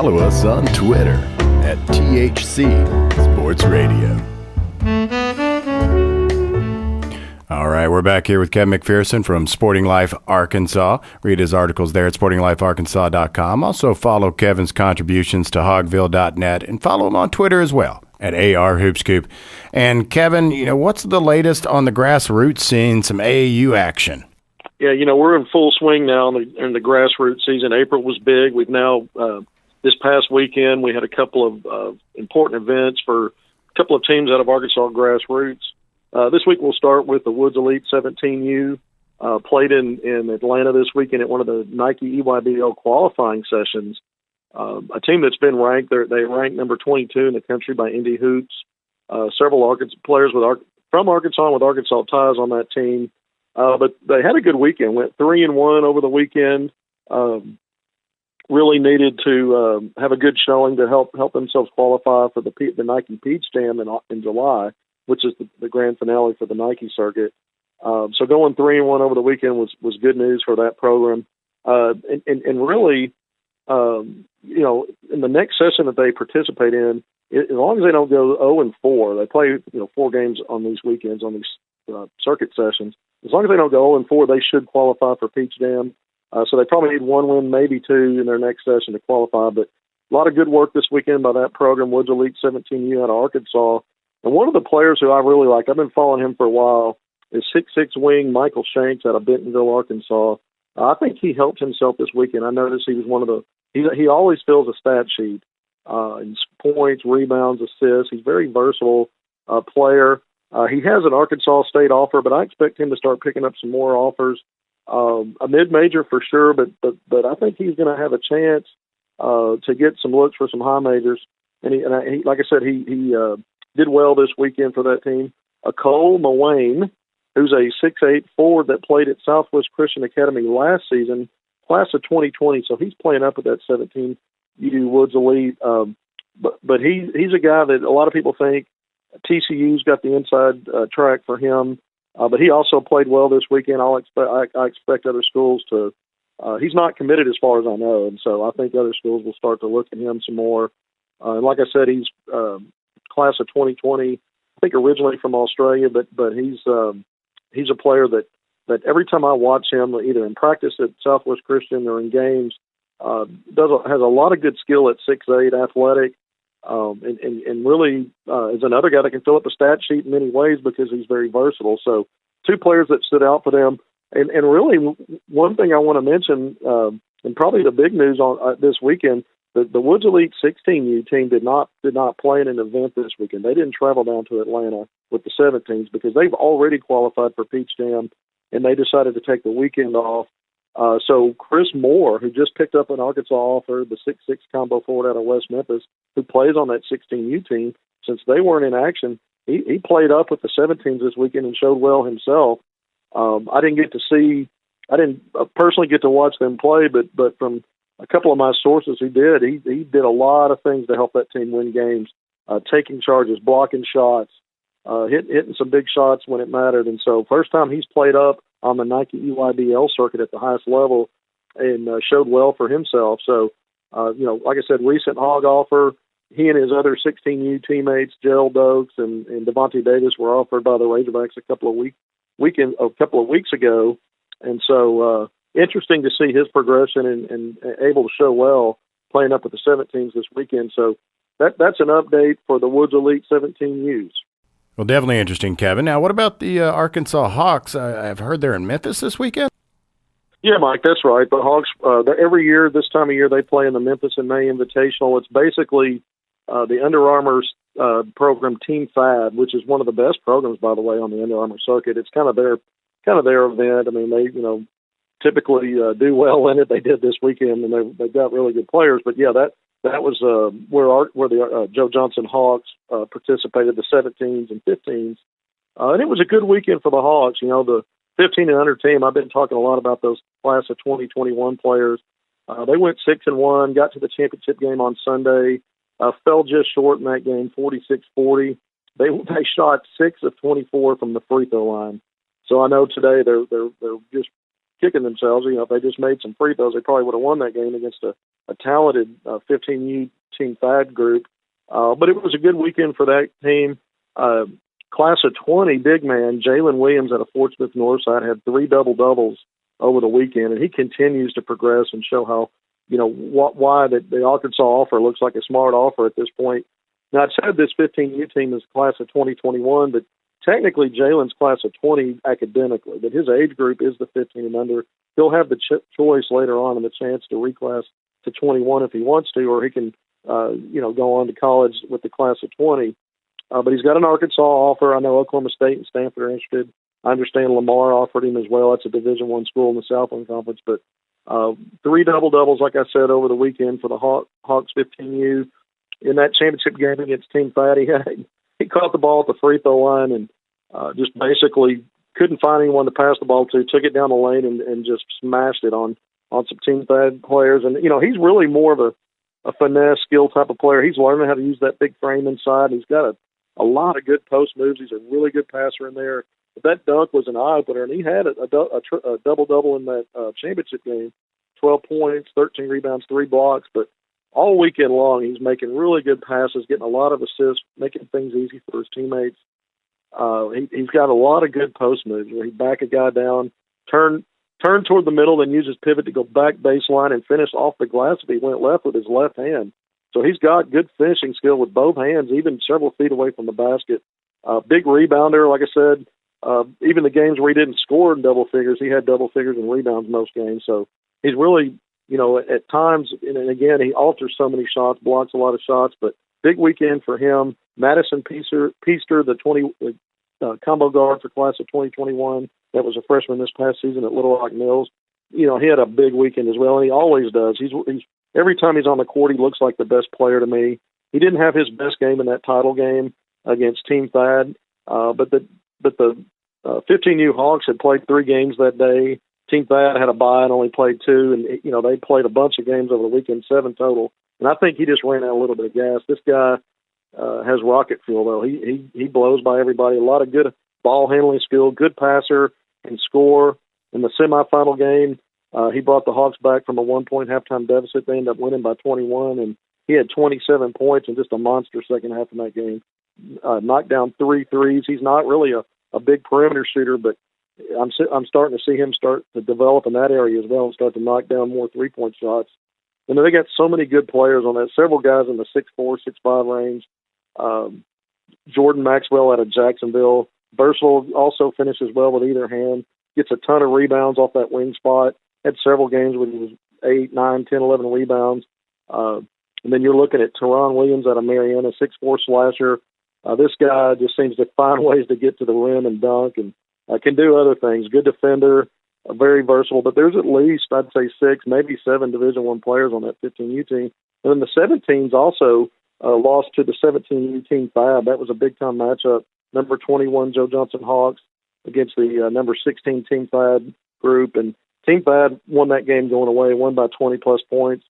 follow us on Twitter at THC Sports Radio. All right, we're back here with Kevin McPherson from Sporting Life Arkansas. Read his articles there at sportinglifearkansas.com. Also follow Kevin's contributions to hogville.net and follow him on Twitter as well at ARHoopscoop. And Kevin, what's the latest on the grassroots scene, some AAU action? Yeah, we're in full swing now in the grassroots season. April was big. We've now, this past weekend, we had a couple of important events for a couple of teams out of Arkansas grassroots. This week we'll start with the Woods Elite 17U, played in Atlanta this weekend at one of the Nike EYBL qualifying sessions. A team that's been ranked, they ranked number 22 in the country by Indy Hoops. Several Arkansas players from Arkansas with Arkansas ties on that team. But they had a good weekend, went 3-1 over the weekend. Really needed to have a good showing to help themselves qualify for the Nike Peach Jam in July, which is the grand finale for the Nike circuit. So going 3-1 over the weekend was good news for that program. And really, in the next session that they participate in, as long as they don't go 0-4, they play 4 games on these weekends on these circuit sessions. As long as they don't go 0-4, they should qualify for Peach Jam. So they probably need 1 win, maybe 2 in their next session to qualify. But a lot of good work this weekend by that program, Woods Elite 17U out of Arkansas. And one of the players who I really like, I've been following him for a while, is 6'6" wing Michael Shanks out of Bentonville, Arkansas. I think he helped himself this weekend. I noticed he was one of the he always fills a stat sheet, in points, rebounds, assists. He's a very versatile player. He has an Arkansas State offer, but I expect him to start picking up some more offers. A mid-major for sure, but I think he's going to have a chance to get some looks for some high majors. And he like I said, he did well this weekend for that team. Cole Mawayne, who's a 6'8" forward that played at Southwest Christian Academy last season, class of 2020. So he's playing up at that 17 UD Woods Elite. But he's a guy that a lot of people think TCU's got the inside track for him. But he also played well this weekend. I expect other schools to. He's not committed as far as I know, and so I think other schools will start to look at him some more. And like I said, he's class of 2020. I think originally from Australia, but he's a player that every time I watch him, either in practice at Southwest Christian or in games, has a lot of good skill at 6'8", athletic, and really is another guy that can fill up a stat sheet in many ways because he's very versatile. So 2 players that stood out for them. And really one thing I want to mention, and probably the big news on this weekend, the Woods Elite 16U team did not play in an event this weekend. They didn't travel down to Atlanta with the 17s because they've already qualified for Peach Jam, and they decided to take the weekend off. So Chris Moore, who just picked up an Arkansas offer, the 6'6" combo forward out of West Memphis, who plays on that 16U team, since they weren't in action, he played up with the 17s this weekend and showed well himself. I didn't personally get to watch them play, but from a couple of my sources he did a lot of things to help that team win games, taking charges, blocking shots, hitting some big shots when it mattered. And so first time he's played up on the Nike EYBL circuit at the highest level and showed well for himself. So, like I said, recent Hog offer, he and his other 16U teammates, Gerald Dokes and Devontae Davis, were offered by the Razorbacks a couple of weeks ago. And so interesting to see his progression and able to show well playing up with the 17s this weekend. So that's an update for the Woods Elite 17Us. Well, definitely interesting, Kevin. Now, what about the Arkansas Hawks? I've heard they're in Memphis this weekend. Yeah, Mike, that's right. The Hawks, every year, this time of year, they play in the Memphis in May Invitational. It's basically the Under Armour's program, Team Fad, which is one of the best programs, by the way, on the Under Armour circuit. It's kind of their event. I mean, they typically do well in it. They did this weekend, and they've got really good players. But yeah, that was where the Joe Johnson Hawks participated, the 17s and 15s, and it was a good weekend for the Hawks. The 15 and under team. I've been talking a lot about those class of 2021 players. They went 6-1, got to the championship game on Sunday, fell just short in that game, 46-40. They shot 6 of 24 from the free throw line. So I know today they're just kicking themselves. If they just made some free throws, they probably would have won that game against a talented 15U Team Thad group. But it was a good weekend for that team. Class of 20 big man Jalen Williams out of Fort Smith Northside had 3 double-doubles over the weekend, and he continues to progress and show how, why the Arkansas offer looks like a smart offer at this point. Now, I've said this 15U team is class of 2021, but technically Jalen's class of 20 academically, but his age group is the 15 and under. He'll have the choice later on and the chance to reclass to 21 if he wants to, or he can, go on to college with the class of 20. But he's got an Arkansas offer. I know Oklahoma State and Stanford are interested. I understand Lamar offered him as well. That's a Division I school in the Southland Conference. But 3 double-doubles, like I said, over the weekend for the Hawks 15U. In that championship game against Team Thad, he caught the ball at the free throw line and just basically couldn't find anyone to pass the ball to, took it down the lane and just smashed it on some Team Thad players. And, he's really more of a finesse skill type of player. He's learning how to use that big frame inside. He's got a lot of good post moves. He's a really good passer in there. But that dunk was an eye-opener, and he had a double-double in that championship game, 12 points, 13 rebounds, 3 blocks. But all weekend long, he's making really good passes, getting a lot of assists, making things easy for his teammates. He's got a lot of good post moves where he back a guy down, turn toward the middle, then use his pivot to go back baseline and finish off the glass if he went left with his left hand. So he's got good finishing skill with both hands, even several feet away from the basket. Big rebounder, like I said. Even the games where he didn't score in double figures, he had double figures in rebounds most games. So he's really, at times, and again, he alters so many shots, blocks a lot of shots, but big weekend for him. Madison Peaster, the combo guard for class of 2021, that was a freshman this past season at Little Rock Mills. He had a big weekend as well, and he always does. He's every time he's on the court, he looks like the best player to me. He didn't have his best game in that title game against Team Thad, but the 15U Hawks had played 3 games that day. Team Thad had a bye and only played 2, and they played a bunch of games over the weekend, 7 total. And I think he just ran out a little bit of gas. This guy has rocket fuel, though. He blows by everybody. A lot of good ball handling skill, good passer, and score. In the semifinal game, he brought the Hawks back from a 1-point halftime deficit. They ended up winning by 21, and he had 27 points and just a monster second half in that game. Knocked down 3 threes. He's not really a big perimeter shooter, but I'm starting to see him start to develop in that area as well and start to knock down more 3-point shots. And they got so many good players on that. Several guys in the 6'4", 6'5" range. Jordan Maxwell out of Jacksonville. Versatile, also finishes well with either hand. Gets a ton of rebounds off that wing spot. Had several games where he was 8, 9, 10, 11 rebounds. And then you're looking at Teron Williams out of Marietta, 6'4" slasher. This guy just seems to find ways to get to the rim and dunk and can do other things. Good defender, very versatile. But there's at least, I'd say, 6, maybe 7 Division I players on that 15U team. And then the 17s also lost to the 17U Team Thad. That was a big-time matchup. Number 21 Joe Johnson Hawks against the number 16 Team Thad group. And Team Thad won that game going away, won by 20-plus points.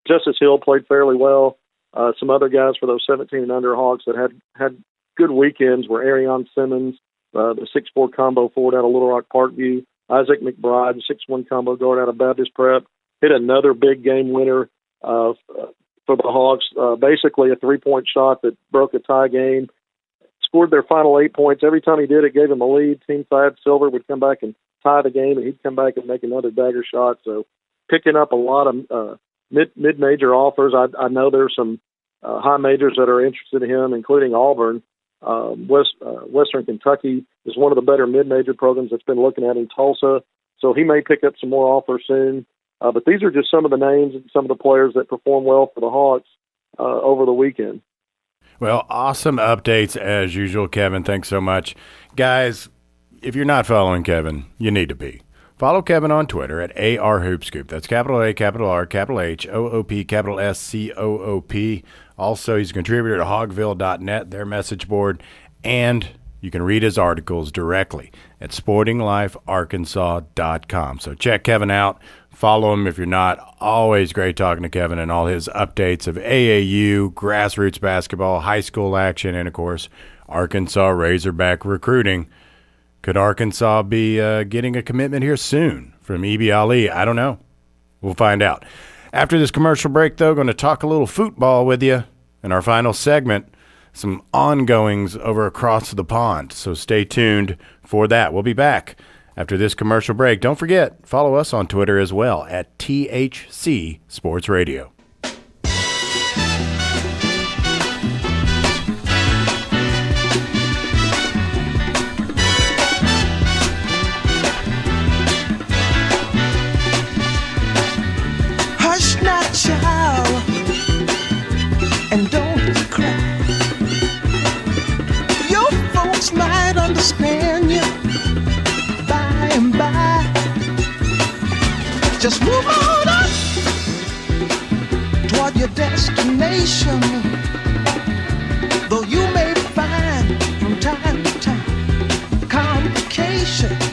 Justice Hill played fairly well. Some other guys for those 17 and under Hawks that had good weekends were Arion Simmons, the 6'4" combo forward out of Little Rock Parkview, Isaac McBride, the 6'1" combo guard out of Baptist Prep, hit another big game winner for the Hawks, basically a 3-point shot that broke a tie game, scored their final 8 points. Every time he did, it gave him a lead. Team Thad Silver would come back and tie the game, and he'd come back and make another dagger shot. So picking up a lot of mid-major offers. I know there's some high majors that are interested in him, including Auburn. Western Kentucky is one of the better mid-major programs that's been looking at in Tulsa. So he may pick up some more offers soon. But these are just some of the names and some of the players that perform well for the Hawks over the weekend. Well, awesome updates as usual, Kevin. Thanks so much. Guys, if you're not following Kevin, you need to be. Follow Kevin on Twitter at ARHoopScoop. That's capital A, capital R, capital H, OOP, capital SCOOP. Also, he's a contributor to hogville.net, their message board, and you can read his articles directly at sportinglifearkansas.com. So check Kevin out. Follow him if you're not. Always great talking to Kevin and all his updates of AAU, grassroots basketball, high school action, and, of course, Arkansas Razorback recruiting. Could Arkansas be getting a commitment here soon from E.B. Ali? I don't know. We'll find out. After this commercial break, though, going to talk a little football with you in our final segment. Some ongoings over across the pond, so stay tuned for that. We'll be back after this commercial break. Don't forget, follow us on Twitter as well at THC Sports Radio. Hush now, child, and don't cry. Your folks might understand you by and by. Just move on up toward your destination. Though you may find from time to time complications.